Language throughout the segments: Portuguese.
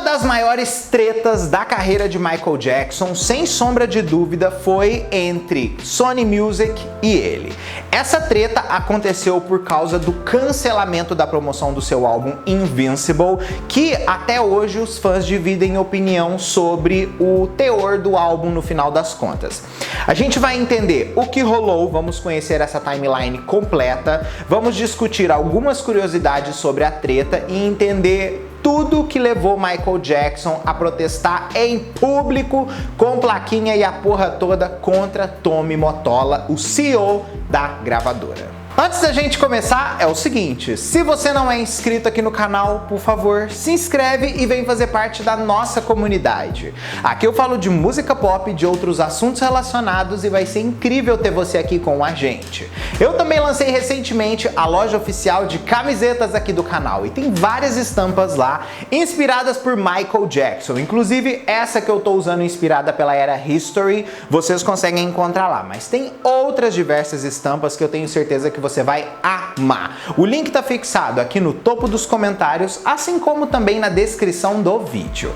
Uma das maiores tretas da carreira de Michael Jackson, sem sombra de dúvida, foi entre Sony Music e ele. Essa treta aconteceu por causa do cancelamento da promoção do seu álbum Invincible, que até hoje os fãs dividem opinião sobre o teor do álbum no final das contas. A gente vai entender o que rolou, vamos conhecer essa timeline completa, vamos discutir algumas curiosidades sobre a treta e entender tudo que levou Michael Jackson a protestar em público com plaquinha e a porra toda contra Tommy Mottola, o CEO da gravadora. Antes da gente começar, é o seguinte, se você não é inscrito aqui no canal, por favor, se inscreve e vem fazer parte da nossa comunidade. Aqui eu falo de música pop e de outros assuntos relacionados e vai ser incrível ter você aqui com a gente. Eu também lancei recentemente a loja oficial de camisetas aqui do canal e tem várias estampas lá inspiradas por Michael Jackson. Inclusive essa que eu tô usando inspirada pela era History, vocês conseguem encontrar lá, mas tem outras diversas estampas que eu tenho certeza que você vai amar. O link tá fixado aqui no topo dos comentários, assim como também na descrição do vídeo.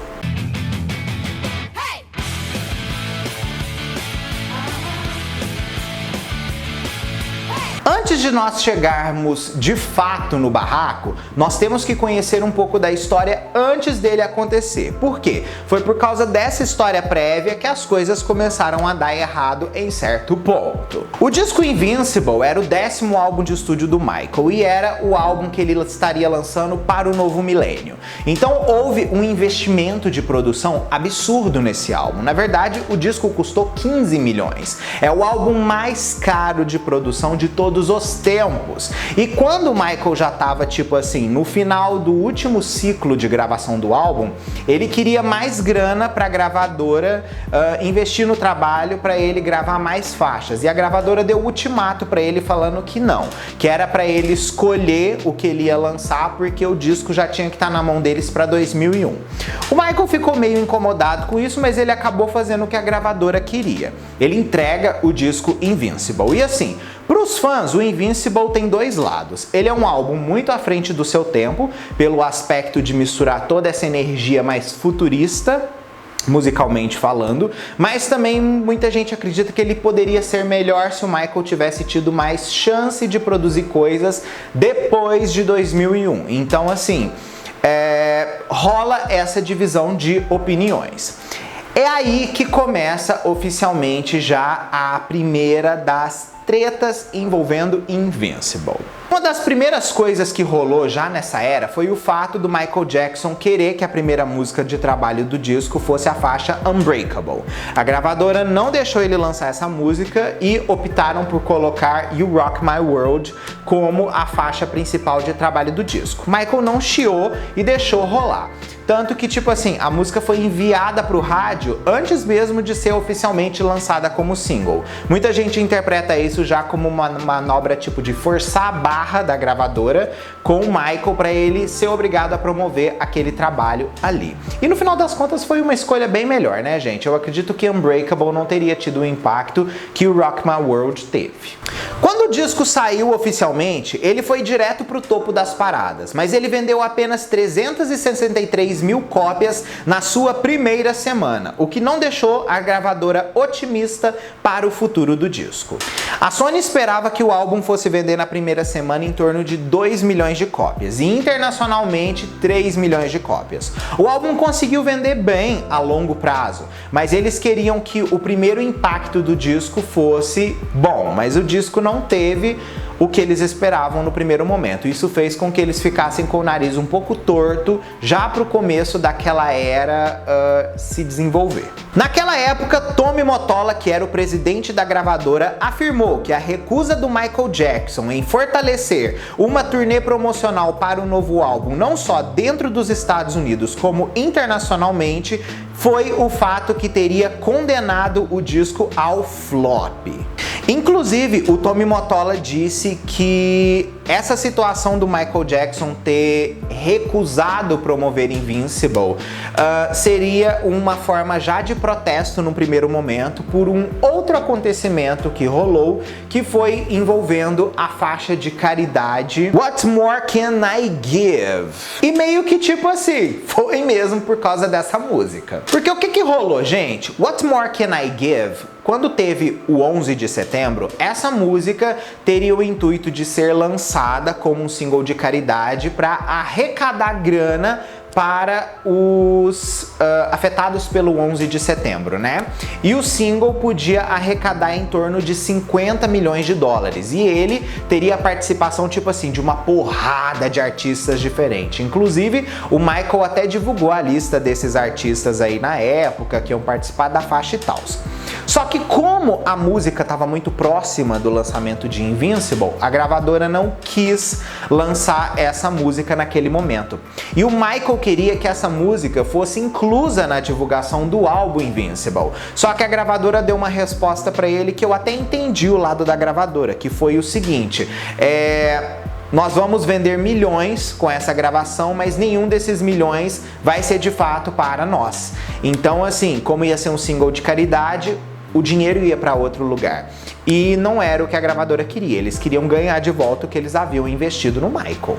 Antes de nós chegarmos de fato no barraco, nós temos que conhecer um pouco da história antes dele acontecer. Por quê? Foi por causa dessa história prévia que as coisas começaram a dar errado em certo ponto. O disco Invincible era o 10º álbum de estúdio do Michael e era o álbum que ele estaria lançando para o novo milênio. Então houve um investimento de produção absurdo nesse álbum. Na verdade, o disco custou 15 milhões. É o álbum mais caro de produção de todos os tempos. E quando o Michael já estava tipo assim, no final do último ciclo de gravação do álbum, ele queria mais grana para a gravadora investir no trabalho para ele gravar mais faixas. E a gravadora deu ultimato para ele falando que não, que era para ele escolher o que ele ia lançar porque o disco já tinha que estar na mão deles para 2001. O Michael ficou meio incomodado com isso, mas ele acabou fazendo o que a gravadora queria. Ele entrega o disco Invincible. E assim, para os fãs, o Invincible tem dois lados. Ele é um álbum muito à frente do seu tempo, pelo aspecto de misturar toda essa energia mais futurista, musicalmente falando, mas também muita gente acredita que ele poderia ser melhor se o Michael tivesse tido mais chance de produzir coisas depois de 2001. Então, assim, rola essa divisão de opiniões. É aí que começa oficialmente já a primeira das tretas envolvendo Invincible. Uma das primeiras coisas que rolou já nessa era foi o fato do Michael Jackson querer que a primeira música de trabalho do disco fosse a faixa Unbreakable. A gravadora não deixou ele lançar essa música e optaram por colocar You Rock My World como a faixa principal de trabalho do disco. Michael não chiou e deixou rolar. Tanto que, tipo assim, a música foi enviada para o rádio antes mesmo de ser oficialmente lançada como single. Muita gente interpreta isso já como uma manobra tipo de forçar a barra da gravadora com o Michael para ele ser obrigado a promover aquele trabalho ali. E no final das contas foi uma escolha bem melhor, né, gente? Eu acredito que Unbreakable não teria tido o impacto que o Rock My World teve. Quando o disco saiu oficialmente, ele foi direto pro topo das paradas, mas ele vendeu apenas 363 mil cópias na sua primeira semana, o que não deixou a gravadora otimista para o futuro do disco. A Sony esperava que o álbum fosse vender na primeira semana em torno de 2 milhões de cópias e internacionalmente 3 milhões de cópias. O álbum conseguiu vender bem a longo prazo, mas eles queriam que o primeiro impacto do disco fosse bom, mas o disco não teve o que eles esperavam no primeiro momento. Isso fez com que eles ficassem com o nariz um pouco torto já para o começo daquela era se desenvolver. Naquela época, Tommy Mottola, que era o presidente da gravadora, afirmou que a recusa do Michael Jackson em fortalecer uma turnê promocional para o novo álbum, não só dentro dos Estados Unidos, como internacionalmente, foi o fato que teria condenado o disco ao flop. Inclusive, o Tommy Mottola disse que essa situação do Michael Jackson ter recusado promover Invincible seria uma forma já de protesto no primeiro momento por um outro acontecimento que rolou, que foi envolvendo a faixa de caridade What More Can I Give? E meio que tipo assim, foi mesmo por causa dessa música. Porque o que rolou, gente? What More Can I Give? Quando teve o 11 de setembro, essa música teria o intuito de ser lançada como um single de caridade para arrecadar grana para os afetados pelo 11 de setembro, né? E o single podia arrecadar em torno de 50 milhões de dólares. E ele teria a participação, tipo assim, de uma porrada de artistas diferentes. Inclusive, o Michael até divulgou a lista desses artistas aí na época, que iam participar da faixa e tal. Só que como a música estava muito próxima do lançamento de Invincible, a gravadora não quis lançar essa música naquele momento. E o Michael queria que essa música fosse inclusa na divulgação do álbum Invincible. Só que a gravadora deu uma resposta para ele que eu até entendi o lado da gravadora, que foi o seguinte: nós vamos vender milhões com essa gravação, mas nenhum desses milhões vai ser de fato para nós. Então, assim, como ia ser um single de caridade, o dinheiro ia para outro lugar. E não era o que a gravadora queria, eles queriam ganhar de volta o que eles haviam investido no Michael.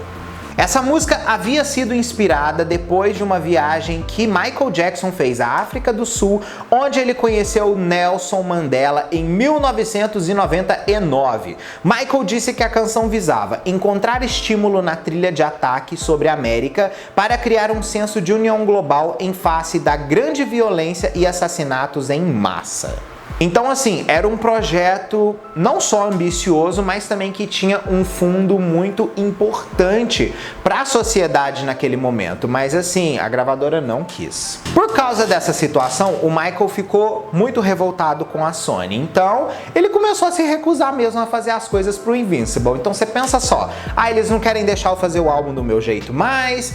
Essa música havia sido inspirada depois de uma viagem que Michael Jackson fez à África do Sul, onde ele conheceu Nelson Mandela em 1999. Michael disse que a canção visava encontrar estímulo na trilha de ataque sobre a América para criar um senso de união global em face da grande violência e assassinatos em massa. Então, assim, era um projeto não só ambicioso, mas também que tinha um fundo muito importante para a sociedade naquele momento. Mas, assim, a gravadora não quis. Por causa dessa situação, o Michael ficou muito revoltado com a Sony. Então, ele começou a se recusar mesmo a fazer as coisas pro Invincible. Então, você pensa só, eles não querem deixar eu fazer o álbum do meu jeito mais,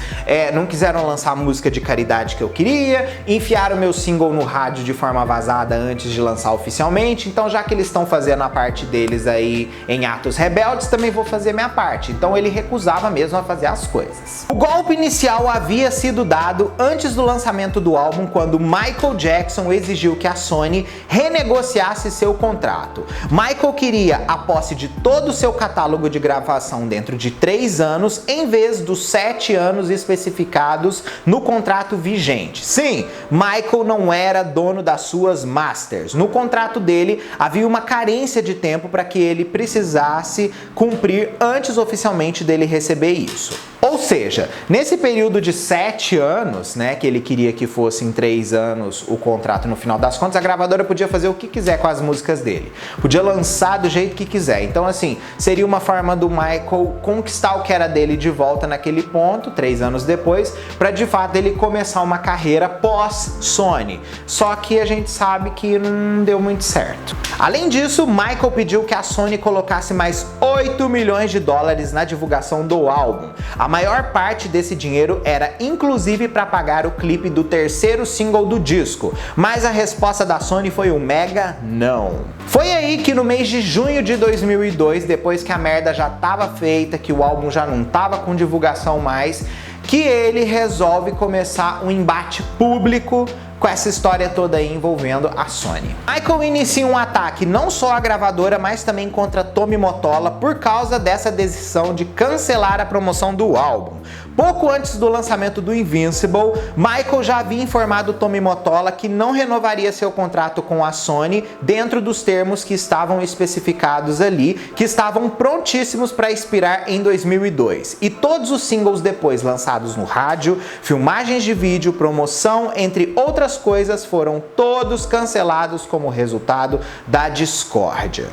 não quiseram lançar a música de caridade que eu queria, enfiaram meu single no rádio de forma vazada antes de lançar oficialmente, então já que eles estão fazendo a parte deles aí em atos rebeldes, também vou fazer minha parte. Então ele recusava mesmo a fazer as coisas. O golpe inicial havia sido dado antes do lançamento do álbum, quando Michael Jackson exigiu que a Sony renegociasse seu contrato. Michael queria a posse de todo o seu catálogo de gravação dentro de 3 anos, em vez dos 7 anos especificados no contrato vigente. Sim, Michael não era dono das suas masters. No contrato dele havia uma carência de tempo para que ele precisasse cumprir antes oficialmente dele receber isso. Ou seja, nesse período de 7 anos, né, que ele queria que fosse em 3 anos o contrato, no final das contas, a gravadora podia fazer o que quiser com as músicas dele. Podia lançar do jeito que quiser. Então, assim, seria uma forma do Michael conquistar o que era dele de volta naquele ponto, 3 anos depois, para de fato ele começar uma carreira pós-Sony. Só que a gente sabe que não deu muito certo. Além disso, Michael pediu que a Sony colocasse mais 8 milhões de dólares na divulgação do álbum. A maior parte desse dinheiro era inclusive para pagar o clipe do terceiro single do disco, mas a resposta da Sony foi um mega não. Foi aí que no mês de junho de 2002, depois que a merda já estava feita, que o álbum já não estava com divulgação mais, que ele resolve começar um embate público com essa história toda aí envolvendo a Sony. Michael inicia um ataque não só à gravadora, mas também contra Tommy Mottola por causa dessa decisão de cancelar a promoção do álbum. Pouco antes do lançamento do Invincible, Michael já havia informado Tommy Mottola que não renovaria seu contrato com a Sony dentro dos termos que estavam especificados ali, que estavam prontíssimos para expirar em 2002. E todos os singles depois lançados no rádio, filmagens de vídeo, promoção, entre outras coisas, foram todos cancelados como resultado da discórdia.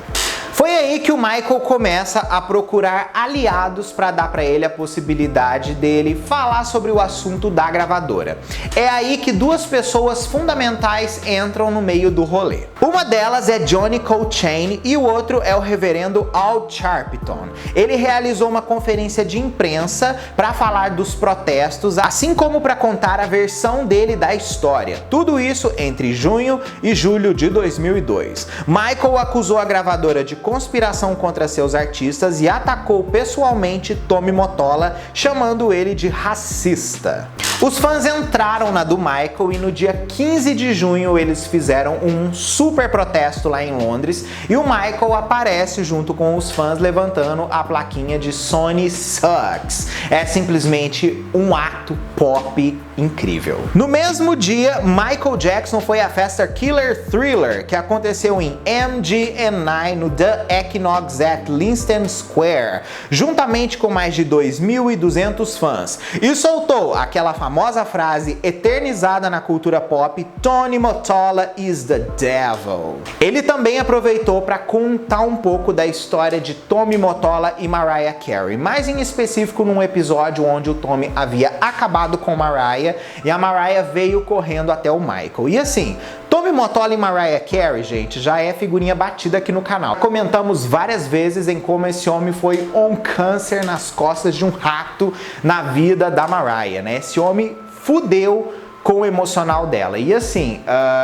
Foi aí que o Michael começa a procurar aliados para dar para ele a possibilidade dele falar sobre o assunto da gravadora. É aí que duas pessoas fundamentais entram no meio do rolê. Uma delas é Johnny Coltrane e o outro é o reverendo Al Sharpton. Ele realizou uma conferência de imprensa para falar dos protestos, assim como para contar a versão dele da história. Tudo isso entre junho e julho de 2002. Michael acusou a gravadora de conspiração conspiração contra seus artistas e atacou pessoalmente Tommy Mottola, chamando ele de racista. Os fãs entraram na do Michael e no dia 15 de junho eles fizeram um super protesto lá em Londres e o Michael aparece junto com os fãs levantando a plaquinha de Sony Sucks. É simplesmente um ato pop incrível. No mesmo dia, Michael Jackson foi à festa Killer Thriller, que aconteceu em MGM9 no The Equinox at Leicester Square, juntamente com mais de 2.200 fãs, e soltou aquela famosa frase eternizada na cultura pop: Tommy Mottola is the devil. Ele também aproveitou para contar um pouco da história de Tommy Mottola e Mariah Carey, mais em específico num episódio onde o Tommy havia acabado com Mariah e a Mariah veio correndo até o Michael. E assim, Tommy Mottola e Mariah Carey, gente, já é figurinha batida aqui no canal. Comentamos várias vezes em como esse homem foi um câncer nas costas de um rato na vida da Mariah, né? Esse homem fudeu com o emocional dela. E assim,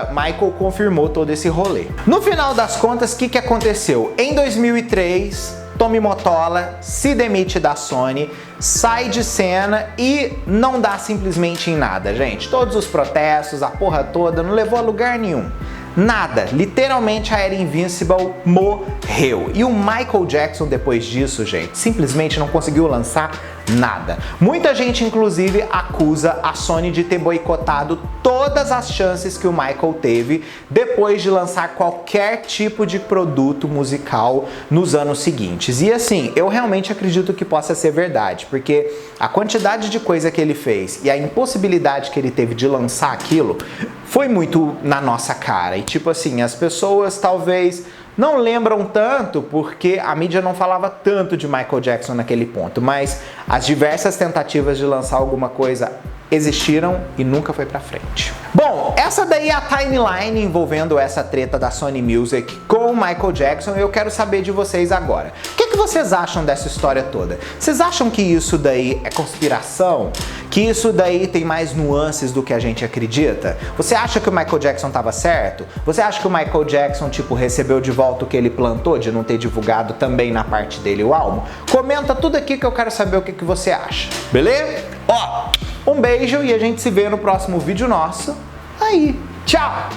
Michael confirmou todo esse rolê. No final das contas, o que aconteceu? Em 2003, Tommy Mottola se demite da Sony, sai de cena e não dá simplesmente em nada, gente. Todos os protestos, a porra toda, não levou a lugar nenhum. Nada, literalmente a era Invincible morreu. E o Michael Jackson, depois disso, gente, simplesmente não conseguiu lançar nada. Muita gente, inclusive, acusa a Sony de ter boicotado todas as chances que o Michael teve depois de lançar qualquer tipo de produto musical nos anos seguintes. E assim, eu realmente acredito que possa ser verdade, porque a quantidade de coisa que ele fez e a impossibilidade que ele teve de lançar aquilo foi muito na nossa cara. E tipo assim, as pessoas talvez não lembram tanto porque a mídia não falava tanto de Michael Jackson naquele ponto, mas as diversas tentativas de lançar alguma coisa existiram e nunca foi pra frente. Bom, essa daí é a timeline envolvendo essa treta da Sony Music com o Michael Jackson e eu quero saber de vocês agora. O que vocês acham dessa história toda? Vocês acham que isso daí é conspiração? Que isso daí tem mais nuances do que a gente acredita? Você acha que o Michael Jackson estava certo? Você acha que o Michael Jackson, tipo, recebeu de volta o que ele plantou de não ter divulgado também na parte dele o álbum? Comenta tudo aqui que eu quero saber o que você acha, beleza? Ó, um beijo e a gente se vê no próximo vídeo nosso. Aí, tchau!